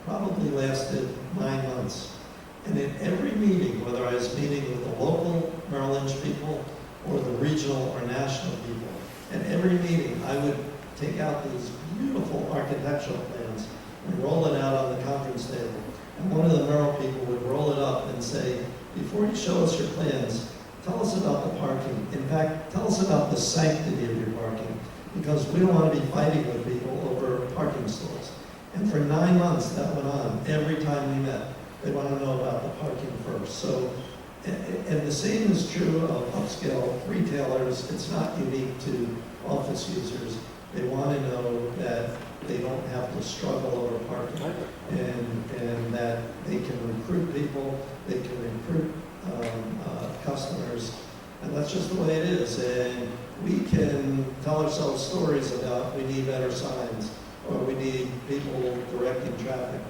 probably lasted 9 months. And in every meeting, whether I was meeting with the local Merrill Lynch people or the regional or national people, at every meeting I would take out these beautiful architectural plans and roll it out on the conference table. And one of the Merrill people would roll it up and say, before you show us your plans, tell us about the parking. In fact, tell us about the sanctity of your parking, because we don't want to be fighting with people over parking stalls. And for 9 months that went on, every time we met. They want to know about the parking first. So, and the same is true of upscale retailers. It's not unique to office users. They want to know that they don't have to struggle over parking, and that they can recruit people, they can recruit customers, and that's just the way it is. And we can tell ourselves stories about we need better signs, or we need people directing traffic.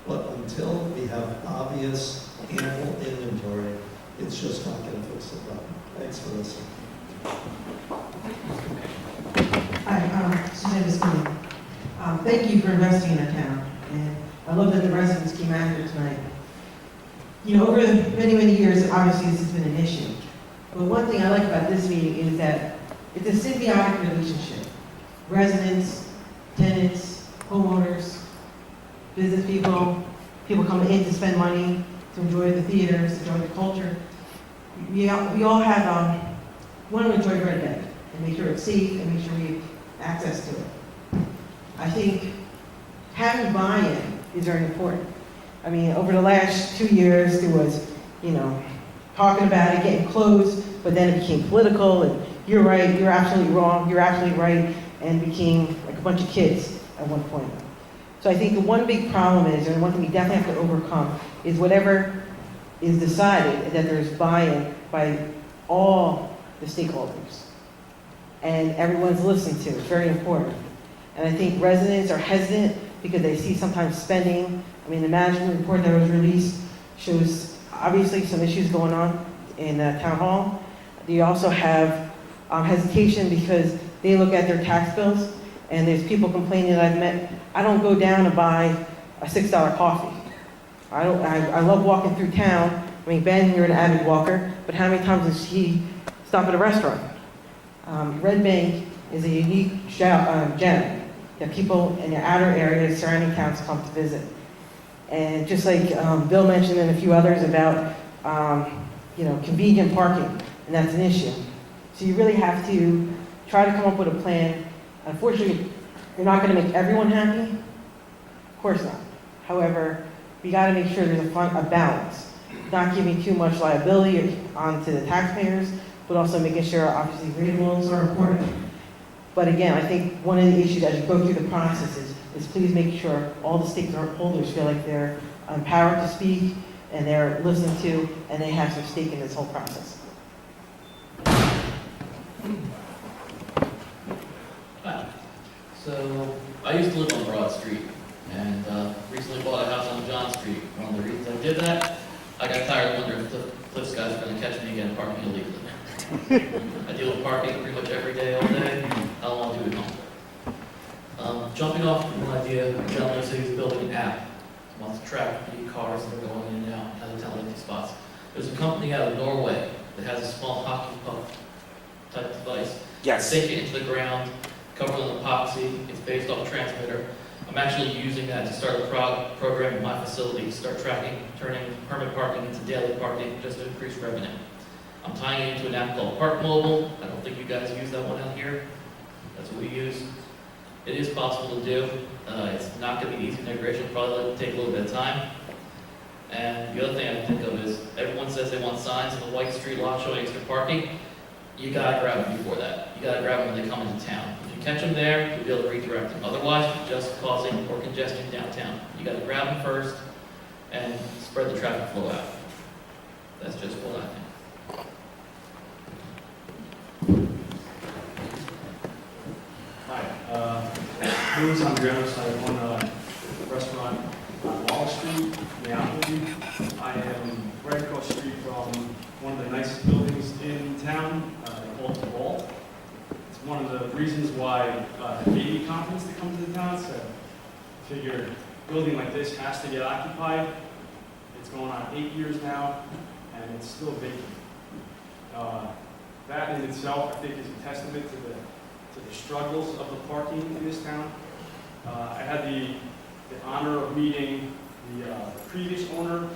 But until we have obvious, ample inventory, it's just not going to fix the problem. Thanks for listening. Hi, Suzanne Bisconi. Thank you for investing in our town, and I love that the residents came out here tonight. You know, over many, many years, obviously this has been an issue. But one thing I like about this meeting is that it's a symbiotic relationship. Residents, tenants, homeowners, business people, people coming in to spend money, to enjoy the theaters, to enjoy the culture. We all have, want to enjoy Red Bank and make sure it's safe and make sure we have access to it. I think having buy-in is very important. I mean, over the last 2 years, there was, you know, talking about it, getting close, but then it became political, and you're right, you're absolutely wrong, you're absolutely right, and became like a bunch of kids at one point. So I think the one big problem is, and one thing we definitely have to overcome, is whatever is decided, that there's buy-in by all the stakeholders. And everyone's listened to, it's very important. And I think residents are hesitant because they see sometimes spending. I mean, the management report that was released shows obviously some issues going on in town hall. They also have hesitation because they look at their tax bills and there's people complaining that I've met, I don't go down and buy a $6 coffee. I love walking through town. I mean, Ben, you're an avid walker, but how many times does he stop at a restaurant? Red Bank is a unique gem that people in the outer areas, surrounding towns come to visit. And just like Bill mentioned and a few others about, you know, convenient parking, and that's an issue. So you really have to try to come up with a plan. Unfortunately, you're not going to make everyone happy. Of course not. However, we got to make sure there's a balance, not giving too much liability onto the taxpayers, but also making sure, obviously, renewals are important. But again, I think one of the issues as you go through the process is please make sure all the stakeholders feel like they're empowered to speak and they're listened to and they have some stake in this whole process. Hi. So I used to live on Broad Street and recently bought a house on John Street. One of the reasons I did that, I got tired of wondering if the Cliffs guys are going to catch me again parking illegally. I deal with parking pretty much every day, all day. I don't want to do it at home. Jumping off from one idea, the gentleman said he was building an app. He wants to track the cars that are going in and out, out of town empty spots. There's a company out of Norway that has a small hockey puck type device. Yes. Sink it into the ground, covered with epoxy. It's based off a transmitter. I'm actually using that to start a program in my facility to start tracking, turning permit parking into daily parking just to increase revenue. I'm tying it into an app called Park Mobile. I don't think you guys use that one out here. That's what we use. It is possible to do. It's not going to be easy integration. Probably take a little bit of time. And the other thing I think of is everyone says they want signs in the White Street lot showing extra parking. You got to grab them before that. You got to grab them when they come into town. If you catch them there, you'll be able to redirect them. Otherwise, you're just causing more congestion downtown. You got to grab them first and spread the traffic flow out. That's just what I think. Hi, Louis Andrianos. I own a restaurant on Wall Street, Neapoli. I am right across the street from one of the nicest buildings in town, Old Wall. It's one of the reasons why it gave me confidence to come to the town. So I figured a building like this has to get occupied. It's going on 8 years now, and it's still vacant. That in itself, I think, is a testament to the struggles of the parking in this town. I had the honor of meeting the previous owner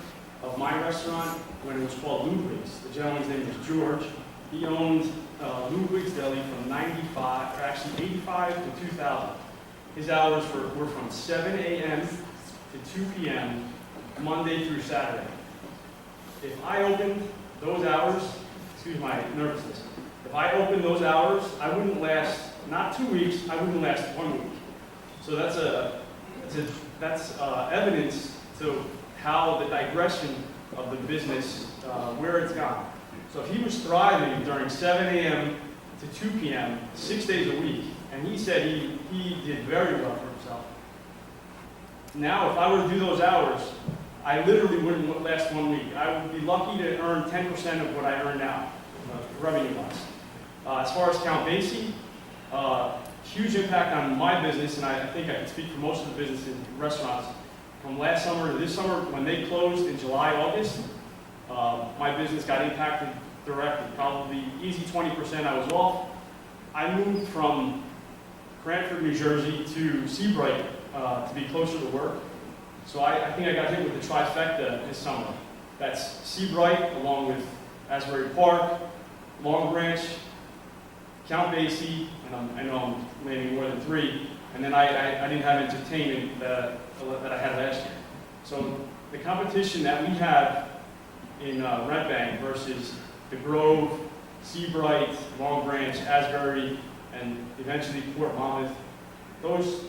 of my restaurant when it was called Ludwig's. The gentleman's name was George. He owned Ludwig's Deli from 85 to 2000. His hours were from 7 a.m. to 2 p.m. Monday through Saturday. If I opened those hours, excuse my nervousness, if I opened those hours, I wouldn't last not 2 weeks, I wouldn't last 1 week. So that's evidence to how the digression of the business, where it's gone. So if he was thriving during 7 a.m. to 2 p.m., 6 days a week, and he said he did very well for himself. Now, if I were to do those hours, I literally wouldn't last 1 week. I would be lucky to earn 10% of what I earn now, revenue-wise. As far as Count Basie, huge impact on my business, and I think I can speak for most of the businesses in restaurants. From last summer to this summer, when they closed in July, August, my business got impacted directly. Probably easy 20% I was off. I moved from Cranford, New Jersey to Seabright to be closer to work. So I think I got hit with the trifecta this summer. That's Seabright along with Asbury Park, Long Branch, Count Basie, and I know I'm naming more than 3, and then I didn't have entertainment that I had last year. So the competition that we have in Red Bank versus the Grove, Seabright, Long Branch, Asbury, and eventually Port Monmouth, those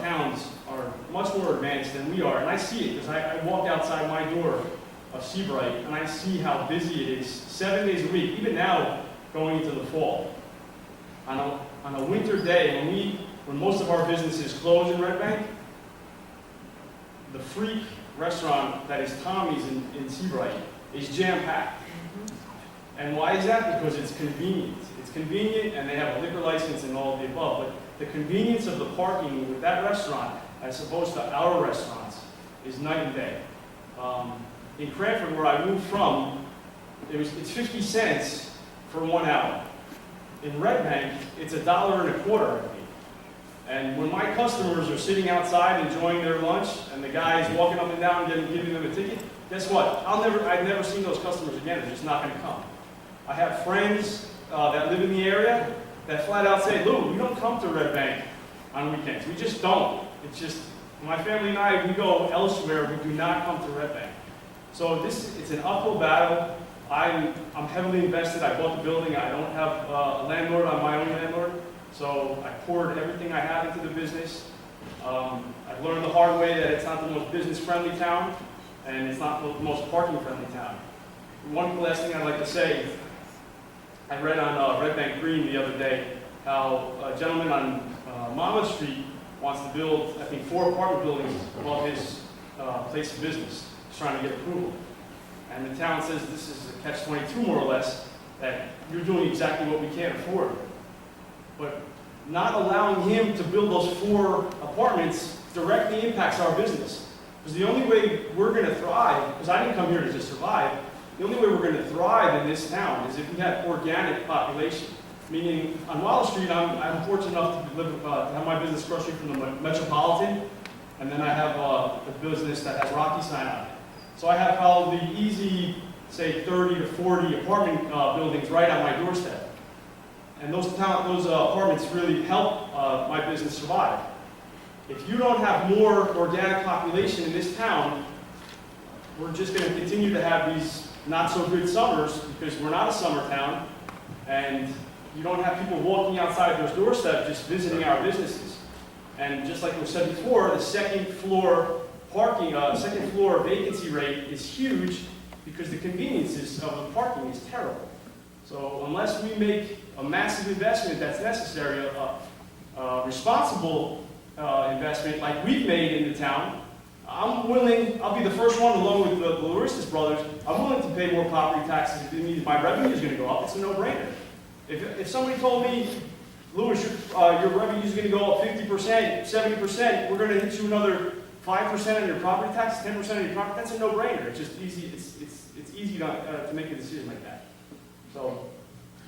towns are much more advanced than we are. And I see it because I walk outside my door of Seabright and I see how busy it is 7 days a week, even now going into the fall. On a winter day, when most of our businesses close in Red Bank, the Freak restaurant that is Tommy's in Seabright is jam-packed. And why is that? Because it's convenient. It's convenient and they have a liquor license and all of the above, but the convenience of the parking with that restaurant as opposed to our restaurants is night and day. In Cranford, where I moved from, it's 50 cents for 1 hour. In Red Bank, it's $1.25. And when my customers are sitting outside enjoying their lunch, and the guy's walking up and down giving them a ticket, guess what? I've never seen those customers again. They're just not going to come. I have friends that live in the area that flat out say, Lou, we don't come to Red Bank on weekends. We just don't. It's just, my family and I, we go elsewhere. We do not come to Red Bank. So it's an uphill battle. I'm heavily invested. I bought the building. I don't have a landlord. I'm my own landlord. So I poured everything I have into the business. I've learned the hard way that it's not the most business-friendly town, and it's not the most parking-friendly town. One last thing I'd like to say, I read on Red Bank Green the other day how a gentleman on Monmouth Street wants to build, I think, 4 apartment buildings above his place of business. He's trying to get approval. And the town says this is a catch-22 more or less, that you're doing exactly what we can't afford. But not allowing him to build those 4 apartments directly impacts our business. Because the only way we're going to thrive, because I didn't come here to just survive, the only way we're going to thrive in this town is if we have organic population. Meaning, on Wallace Street, I'm fortunate enough to have my business across the street from the Metropolitan, and then I have the business that has Rocky sign on it. So I have probably easy, say, 30 to 40 apartment buildings right on my doorstep. And those apartments really help my business survive. If you don't have more organic population in this town, we're just going to continue to have these not so good summers because we're not a summer town, and you don't have people walking outside those doorsteps just visiting our businesses. And just like we said before, the second floor vacancy rate is huge because the conveniences of the parking is terrible. So unless we make a massive investment that's necessary, a responsible investment like we've made in the town, I'll be the first one along with the Laristis brothers, I'm willing to pay more property taxes if it means my revenue is going to go up. It's a no-brainer. If somebody told me, Louis, your revenue is going to go up 50%, 70%, we're going to hit you another 5% on your property tax, 10% on your property, that's a no-brainer. It's just easy. It's easy to make a decision like that. So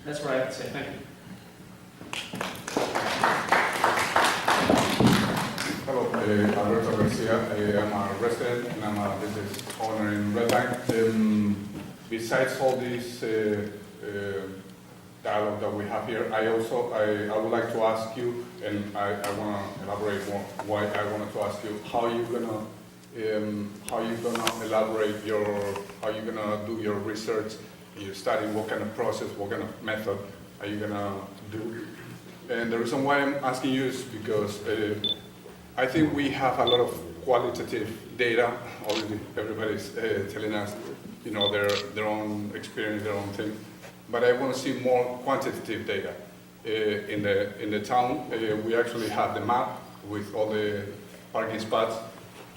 that's what I have to say. Thank you. Hello, Alberto Garcia. I'm a resident and I'm a business owner in Red Bank. Besides all this dialogue that we have here, I would like to ask you, and I want to elaborate more why I wanted to ask you how you gonna do your research, your study, what kind of process, what kind of method are you gonna do And the reason why I'm asking you is because I think we have a lot of qualitative data. Obviously, everybody's telling us, you know, their own experience, their own thing. But I want to see more quantitative data. In the town, we actually have the map with all the parking spots.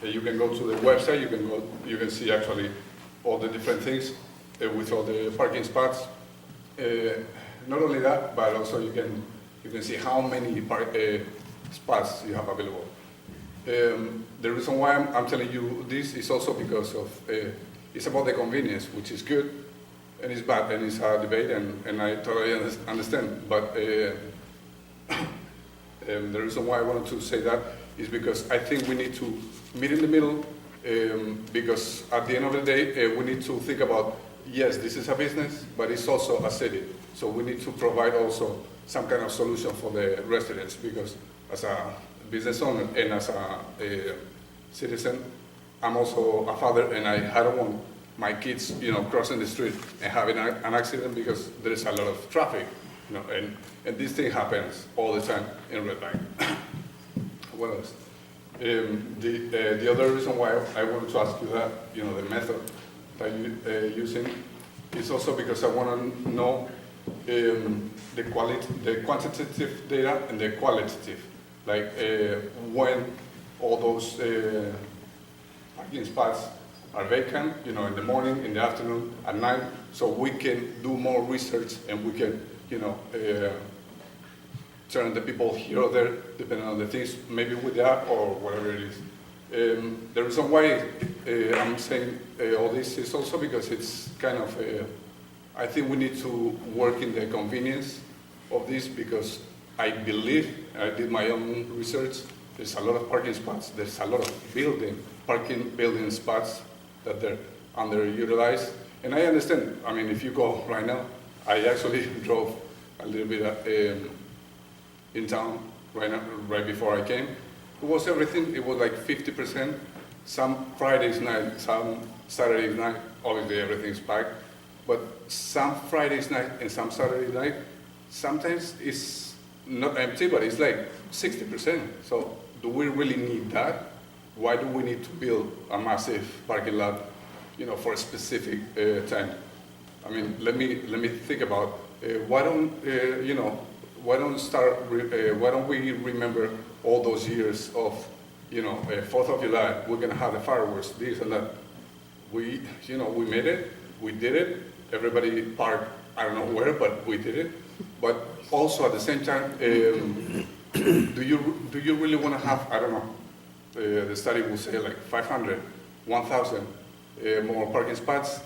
You can go to the website. You can see actually all the different things with all the parking spots. Not only that, but also you can see how many spots you have available. The reason why I'm telling you this is also because of it's about the convenience, which is good, and it's bad, and it's a debate, and I totally understand. But the reason why I wanted to say that is because I think we need to meet in the middle, because at the end of the day, we need to think about, yes, this is a business, but it's also a city. So we need to provide also some kind of solution for the residents, because as a business owner and as a citizen, I'm also a father, and I don't want my kids, you know, crossing the street and having an accident because there is a lot of traffic, you know, and this thing happens all the time in Red Bank. What else? The other reason why I wanted to ask you that, you know, the method that you're using, is also because I want to know the quantitative data and the qualitative, like when all those parking spots are vacant, you know, in the morning, in the afternoon, at night, so we can do more research and we can, you know, turn the people here or there, depending on the things, maybe with the app or whatever it is. The reason why I'm saying all this is also because it's kind of, I think we need to work in the convenience of this, because I believe, I did my own research, there's a lot of parking spots, there's a lot of parking building spots that they're underutilized. And I understand, I mean, if you go right now, I actually drove a little bit in town right before I came. It was everything, it was like 50%. Some Fridays night, some Saturdays night, obviously everything's packed. But some Fridays night and some Saturday night, sometimes it's not empty, but it's like 60%. So do we really need that? Why do we need to build a massive parking lot, you know, for a specific time? I mean, let me think about why don't you know, why don't we remember all those years of, you know, 4th of July, we're gonna have the fireworks, this and that. We, you know, we made it, we did it. Everybody parked, I don't know where, but we did it. But also at the same time, do you really want to have, I don't know, the study will say like 500, 1,000 more parking spots.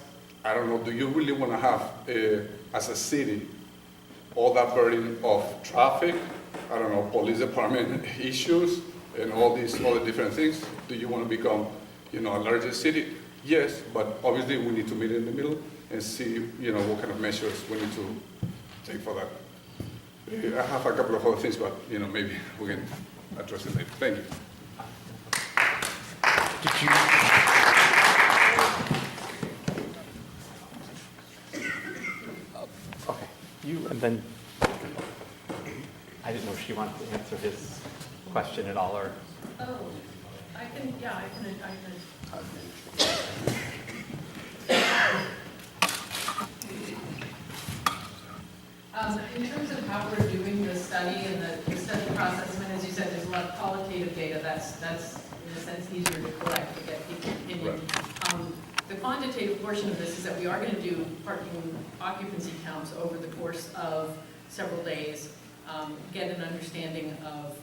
I don't know, do you really want to have, as a city, all that burden of traffic, I don't know, police department issues, and all these other different things? Do you want to become, you know, a larger city? Yes, but obviously we need to meet in the middle and see, you know, what kind of measures we need to take for that. I have a couple of other things, but, you know, maybe we can address it later. Thank you. Okay, you, and then, I didn't know if she wanted to answer his question at all, or? Oh, I can. In terms of how we're doing the study and the study process, I mean, as you said, there's a lot of qualitative data that's in a sense easier to collect to get people's opinion. The quantitative portion of this is that we are going to do parking occupancy counts over the course of several days, get an understanding of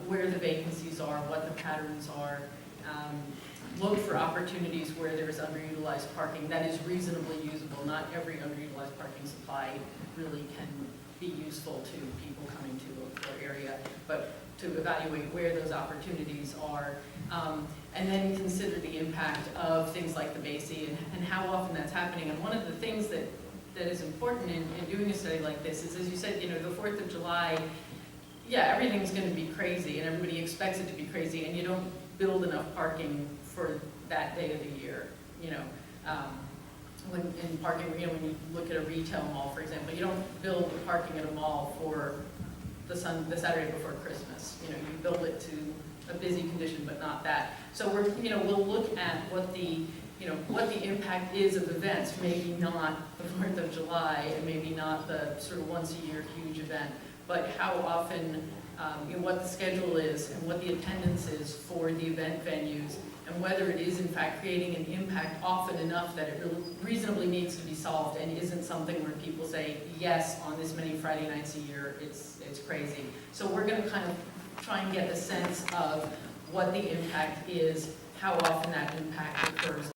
where the vacancies are, what the patterns are, look for opportunities where there is underutilized parking that is reasonably usable. Not every underutilized parking supply really can be useful to people coming to a area, but to evaluate where those opportunities are, and then consider the impact of things like the BASI and how often that's happening. And one of the things that is important in doing a study like this is, as you said, you know, the 4th of July, yeah, everything's going to be crazy and everybody expects it to be crazy, and you don't build enough parking for that day of the year, you know. When in parking, you know, when you look at a retail mall, for example, you don't build parking at a mall for the Saturday before Christmas. You know, you build it to a busy condition, but not that. So we'll look at what the impact is of events, maybe not the 4th of July, and maybe not the sort of once-a-year huge event, but how often, what the schedule is, and what the attendance is for the event venues, and whether it is in fact creating an impact often enough that it really reasonably needs to be solved, and isn't something where people say, yes, on this many Friday nights a year, it's crazy. So we're going to kind of try and get a sense of what the impact is, how often that impact occurs,